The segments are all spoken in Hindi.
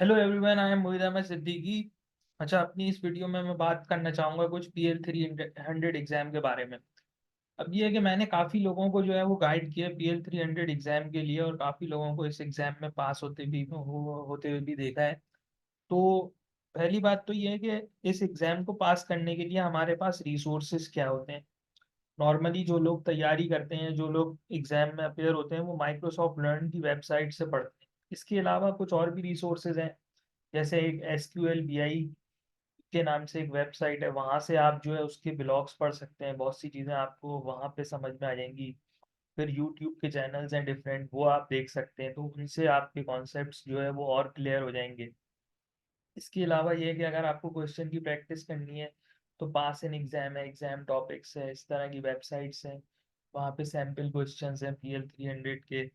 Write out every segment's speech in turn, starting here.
हेलो एवरीवन, आई एम मोहित अहमद सिद्दीकी। अच्छा, अपनी इस वीडियो में मैं बात करना चाहूँगा कुछ PL 300 एग्ज़ाम के बारे में। अब ये है कि मैंने काफ़ी लोगों को जो है वो गाइड किया PL 300 एग्ज़ाम के लिए, और काफ़ी लोगों को इस एग्ज़ाम में पास होते हुए भी देखा है। तो पहली बात तो ये है कि इस एग्ज़ाम को पास करने के लिए हमारे पास रिसोर्सेज क्या होते हैं। नॉर्मली जो लोग तैयारी करते हैं, जो लोग एग्ज़ाम में अपेयर होते हैं, वो माइक्रोसॉफ्ट लर्न की वेबसाइट से पढ़ते हैं। इसके अलावा कुछ और भी रिसोर्सेज हैं, जैसे एक SQL BI के नाम से एक वेबसाइट है, वहाँ से आप जो है उसके ब्लॉग्स पढ़ सकते हैं, बहुत सी चीज़ें आपको वहाँ पे समझ में आ जाएँगी। फिर यूट्यूब के चैनल्स हैं डिफरेंट, वो आप देख सकते हैं, तो उनसे आपके कॉन्सेप्ट्स जो है वो और क्लियर हो जाएँगे। इसके अलावा ये है कि अगर आपको क्वेश्चन की प्रैक्टिस करनी है, तो पास इन एग्ज़ाम है, एग्ज़ाम टॉपिक्स है, इस तरह की वेबसाइट्स हैं। वहाँ पे सैंपल क्वेश्चंस हैं PL 300 के,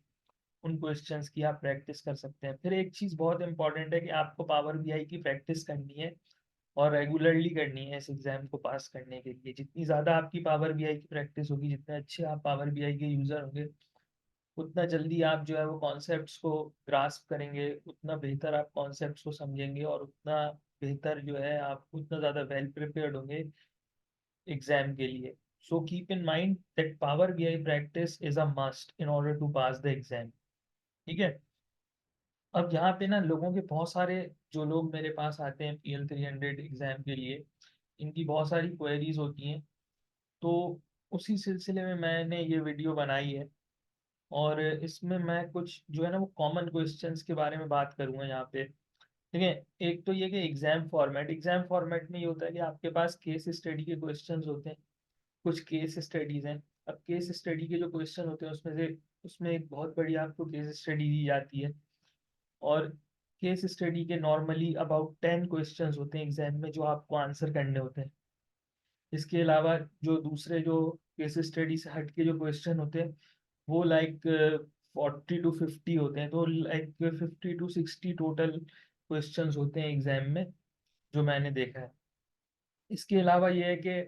उन क्वेश्चंस की आप प्रैक्टिस कर सकते हैं। फिर एक चीज़ बहुत इंपॉर्टेंट है कि आपको पावर बीआई की प्रैक्टिस करनी है, और रेगुलरली करनी है इस एग्ज़ाम को पास करने के लिए। जितनी ज़्यादा आपकी पावर बीआई की प्रैक्टिस होगी, जितने अच्छे आप पावर बीआई के यूज़र होंगे, उतना जल्दी आप जो है वो कॉन्सेप्ट्स को ग्रास्प करेंगे, उतना बेहतर आप कॉन्सेप्ट्स को समझेंगे, और उतना बेहतर जो है आप उतना ज़्यादा वेल प्रिपेयर्ड होंगे एग्ज़ाम के लिए। So keep in mind that power BI practice is a must in order to pass the exam. ठीक है? अब यहाँ पे ना लोगों के बहुत सारे, जो लोग मेरे पास आते हैं PL 300 एग्ज़ाम के लिए, इनकी बहुत सारी क्वेरीज़ होती हैं। तो उसी सिलसिले में मैंने ये वीडियो बनाई है, और इसमें मैं कुछ जो है ना वो कॉमन क्वेश्चंस के बारे में बात करूँगा यहाँ पे। ठीक है? एक तो ये कि एग्ज़ाम फॉर्मेट में ये होता है कि आपके पास केस स्टडी के क्वेश्चंस होते हैं, कुछ केस स्टडीज़ हैं। अब केस स्टडी के जो क्वेश्चन होते हैं उसमें एक बहुत बड़ी आपको केस स्टडी दी जाती है, और केस स्टडी के नॉर्मली अबाउट 10 क्वेश्चंस होते हैं एग्ज़ाम में, जो आपको आंसर करने होते हैं। इसके अलावा जो दूसरे जो केस स्टडी से हट के जो क्वेश्चन होते हैं, वो लाइक 40 टू 50 होते हैं, तो लाइक 50 टू 60 टोटल क्वेश्चंस होते हैं एग्ज़ाम में, जो मैंने देखा है। इसके अलावा ये है कि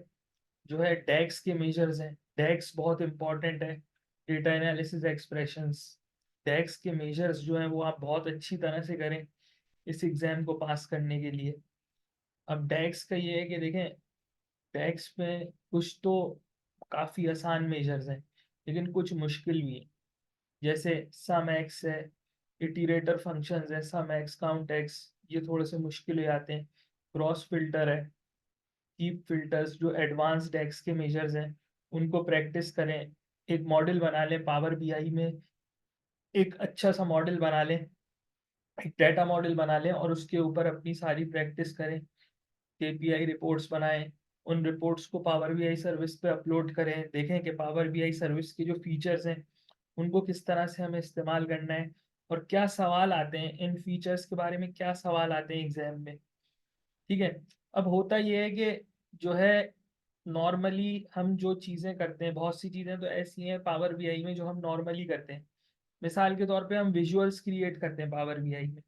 जो है डेक्स के मेजर्स हैं, डेक्स बहुत इंपॉर्टेंट है, डेटा एनालिसिस एक्सप्रेशंस। डेक्स के मेजर्स जो हैं वो आप बहुत अच्छी तरह से करें इस एग्ज़ाम को पास करने के लिए। अब डेक्स का ये है कि देखें, डेक्स में कुछ तो काफ़ी आसान मेजर्स हैं, लेकिन कुछ मुश्किल भी हैं। जैसे सम एक्स है, इटरेटर फंक्शंस है, सम एक्स, काउंट एक्स, ये थोड़े से मुश्किल हो जाते हैं। क्रॉस फिल्टर है, कीप फिल्टर्स, जो एडवांस्ड एक्स के मेजर्स हैं, उनको प्रैक्टिस करें। एक मॉडल बना लें पावर बीआई में, एक अच्छा सा मॉडल बना लें, एक डाटा मॉडल बना लें, और उसके ऊपर अपनी सारी प्रैक्टिस करें। केपीआई रिपोर्ट्स बनाएं, उन रिपोर्ट्स को पावर बीआई सर्विस पे अपलोड करें, देखें कि पावर बीआई सर्विस के जो फीचर्स हैं उनको किस तरह से हमें इस्तेमाल करना है, और क्या सवाल आते हैं इन फीचर्स के बारे में, क्या सवाल आते हैं एग्जाम में। ठीक है? अब होता ये है कि जो है नॉर्मली हम जो चीज़ें करते हैं, बहुत सी चीज़ें तो ऐसी हैं पावर बीआई में जो हम नॉर्मली करते हैं। मिसाल के तौर पे हम विजुअल्स क्रिएट करते हैं पावर बीआई में।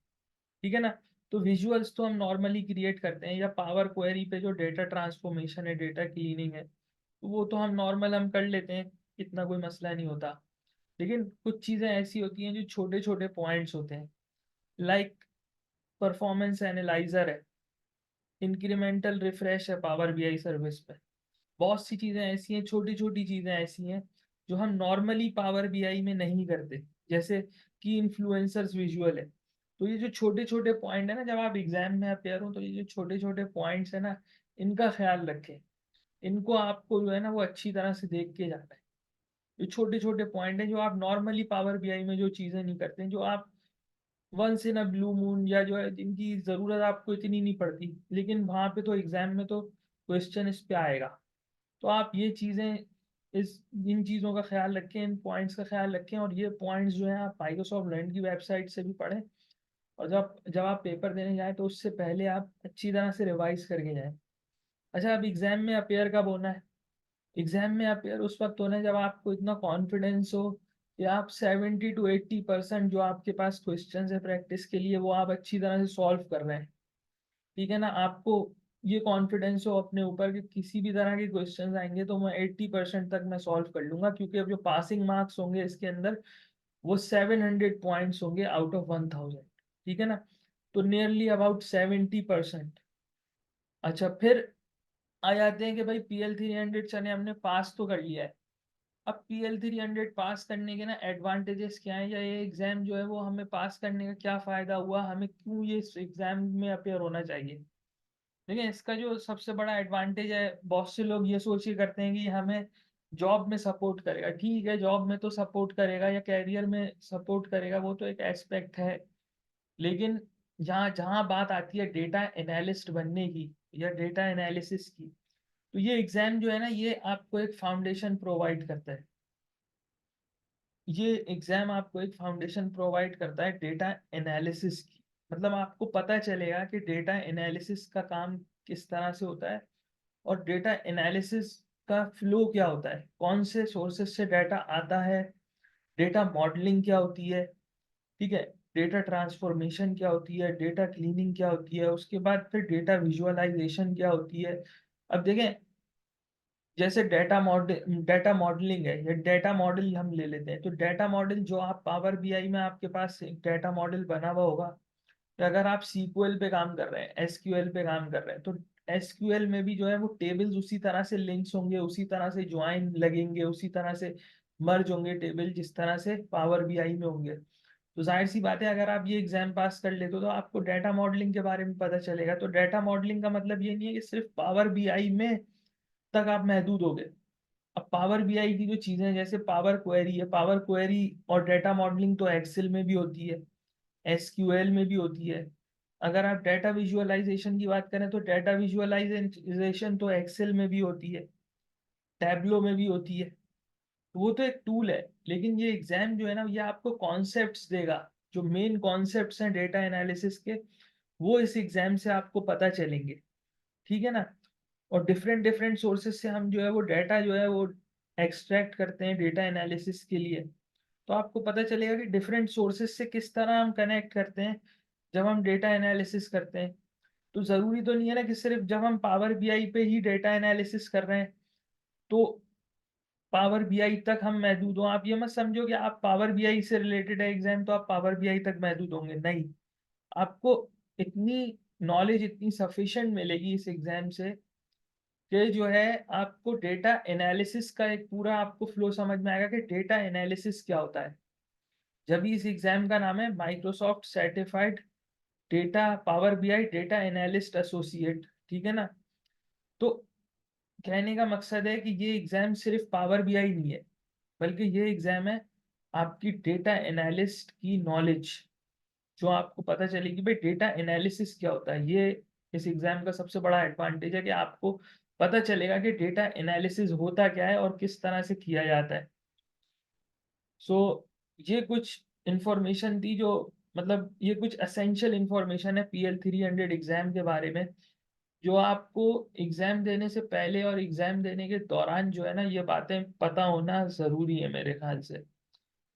ठीक है ना? तो विजुअल्स तो हम नॉर्मली क्रिएट करते हैं, या पावर क्वेरी पे जो डेटा ट्रांसफॉर्मेशन है, डेटा क्लीनिंग है, तो वो तो हम नॉर्मल हम कर लेते हैं, इतना कोई मसला नहीं होता। लेकिन कुछ चीज़ें ऐसी होती हैं जो छोटे-छोटे पॉइंट्स होते हैं, लाइक परफॉर्मेंस एनालाइज़र है, इंक्रीमेंटल रिफ्रेश है पावर बीआई सर्विस पे। बहुत सी चीज़ें ऐसी हैं, छोटी-छोटी चीज़ें ऐसी हैं, जो हम नॉर्मली पावर बीआई में नहीं करते। जैसे कि इन्फ्लुएंसर्स विजुअल है। तो ये जो छोटे-छोटे पॉइंट है ना, जब आप एग्ज़ाम में अपेयर हो, तो ये जो छोटे-छोटे पॉइंट्स हैं ना, इनका ख़्याल रखें। इनको आपको जो है ना वो अच्छी तरह से देख के जाना है। ये छोटे-छोटे पॉइंट हैं जो आप नॉर्मली पावर बीआई में जो चीज़ें नहीं करते हैं, जो आप once in a blue moon, या जो है जिनकी ज़रूरत आपको इतनी नहीं पड़ती, लेकिन वहाँ पे तो एग्ज़ाम में तो क्वेश्चन इस पे आएगा। तो आप ये चीज़ें, इस इन चीज़ों का ख़्याल रखें, इन पॉइंट्स का ख़्याल रखें, और ये पॉइंट्स जो हैं आप माइक्रोसॉफ्ट लर्न की वेबसाइट से भी पढ़ें, और जब जब आप पेपर देने जाएँ तो उससे पहले आप अच्छी तरह से रिवाइज़ करके जाएँ। अच्छा, अब एग्ज़ाम में अपेयर कब होना है? एग्ज़ाम में अपेयर उस वक़्त होना है जब आपको इतना कॉन्फिडेंस हो कि आप 70 टू 80% जो आपके पास क्वेश्चंस हैं प्रैक्टिस के लिए, वो आप अच्छी तरह से सॉल्व कर रहे हैं। ठीक है ना? आपको ये कॉन्फिडेंस हो अपने ऊपर कि किसी भी तरह के क्वेश्चंस आएँगे तो मैं 80% तक मैं सॉल्व कर लूँगा, क्योंकि अब जो पासिंग मार्क्स होंगे इसके अंदर, वो 700 पॉइंट्स होंगे आउट ऑफ 1000। ठीक है ना? तो नियरली अबाउट 70%। अच्छा, फिर आ जाते हैं कि भाई PL 300 चने हमने पास तो कर लिया है। अब PL 300 पास करने के ना एडवांटेजेस क्या है, या ये एग्जाम जो है वो हमें पास करने का क्या फायदा हुआ, हमें क्यों ये एग्जाम में अपेयर होना चाहिए। देखिए, इसका जो सबसे बड़ा एडवांटेज है, बहुत से लोग ये सोच के करते हैं कि हमें जॉब में सपोर्ट करेगा। ठीक है, जॉब में तो सपोर्ट करेगा या कैरियर में सपोर्ट करेगा, वो तो एक एस्पेक्ट है। लेकिन जहाँ जहाँ बात आती है डेटा एनालिस्ट बनने की या डेटा एनालिसिस की, तो ये एग्जाम जो है ना, ये आपको एक फाउंडेशन प्रोवाइड करता है। ये एग्जाम आपको एक फाउंडेशन प्रोवाइड करता है डेटा एनालिसिस की। मतलब आपको पता चलेगा कि डेटा एनालिसिस का काम किस तरह से होता है, और डेटा एनालिसिस का फ्लो क्या होता है, कौन से सोर्सेस से डाटा आता है, डेटा मॉडलिंग क्या होती है, ठीक है, डेटा ट्रांसफॉर्मेशन क्या होती है, डेटा क्लीनिंग क्या होती है, उसके बाद फिर डेटा विजुअलाइजेशन क्या होती है। अब देखें, जैसे डेटा मॉडलिंग है, या डेटा मॉडल हम ले लेते हैं, तो डेटा मॉडल जो आप पावर बीआई में आपके पास एक डेटा मॉडल बना हुआ होगा, तो अगर आप सीक्वल पे काम कर रहे हैं, एसक्यूएल पे काम कर रहे हैं, तो एसक्यूएल में भी जो है वो टेबल्स उसी तरह से लिंक्स होंगे, उसी तरह से ज्वाइन लगेंगे, उसी तरह से मर्ज होंगे टेबल, जिस तरह से पावर बीआई में होंगे। तो जाहिर सी बात है, अगर आप ये एग्जाम पास कर लेते हो तो आपको डेटा मॉडलिंग के बारे में पता चलेगा। तो डेटा मॉडलिंग का मतलब ये नहीं है कि सिर्फ पावर बीआई में तक आप महदूद हो गए। अब पावर बीआई की जो चीजें हैं, जैसे पावर क्वेरी है, पावर क्वेरी और डेटा मॉडलिंग तो एक्सेल में भी होती है, एसक्यूएल में भी होती है। अगर आप डेटा विजुअलाइजेशन की बात करें, तो डेटा विजुअलाइजेशन तो एक्सेल में भी होती है, टैब्लो में भी होती है। तो वो तो एक टूल है। लेकिन ये एग्जाम जो है ना, ये आपको कॉन्सेप्ट्स देगा, जो मेन कॉन्सेप्ट्स हैं डेटा एनालिसिस के, वो इस एग्जाम से आपको पता चलेंगे। ठीक है ना। और डिफरेंट डिफरेंट सोर्सेज से हम जो है वो डाटा जो है वो एक्सट्रैक्ट करते हैं डेटा एनालिसिस के लिए। तो आपको पता चलेगा कि डिफरेंट सोर्सेज से किस तरह हम कनेक्ट करते हैं जब हम डेटा एनालिसिस करते हैं। तो ज़रूरी तो नहीं है ना कि सिर्फ जब हम पावर बीआई पे ही डेटा एनालिसिस कर रहे हैं तो पावर बीआई तक हम महदूद हों। आप ये मत समझो कि आप पावर बीआई से रिलेटेड है एग्जाम तो आप पावर बीआई तक महदूद होंगे, नहीं। आपको इतनी नॉलेज, इतनी सफिशिएंट मिलेगी इस एग्जाम से कि जो है आपको डेटा एनालिसिस का एक पूरा आपको फ्लो समझ में आएगा कि डेटा एनालिसिस क्या होता है। जब इस एग्जाम का नाम है Microsoft certified data power BI data analyst associate, ठीक है ना। तो कहने का मकसद है कि ये एग्जाम सिर्फ पावर बीआई नहीं है, बल्कि ये एग्जाम है आपकी डेटा एनालिस्ट की नॉलेज, जो आपको पता चलेगी भाई डेटा एनालिसिस क्या होता है। ये इस एग्जाम का सबसे बड़ा एडवांटेज है कि आपको पता चलेगा कि डेटा एनालिसिस होता क्या है और किस तरह से किया जाता है। सो ये कुछ इंफॉर्मेशन थी, जो मतलब ये कुछ असेंशियल इंफॉर्मेशन है PL 300 एग्जाम के बारे में, जो आपको एग्जाम देने से पहले और एग्जाम देने के दौरान जो है ना, ये बातें पता होना ज़रूरी है मेरे ख्याल से।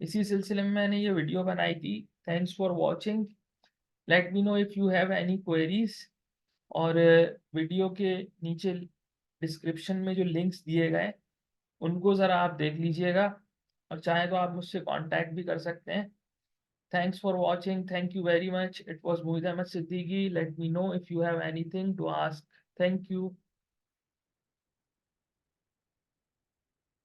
इसी सिलसिले में मैंने ये वीडियो बनाई थी। Thanks for watching. Late me know if you have any queries. और वीडियो के नीचे डिस्क्रिप्शन में जो लिंक्स दिए गए उनको ज़रा आप देख लीजिएगा, और चाहे तो आप मुझसे कांटेक्ट भी कर सकते हैं। Thanks for watching, thank you very much. It was Muhid Ahmed Siddiqui. Let me know if you have anything to ask. Thank you.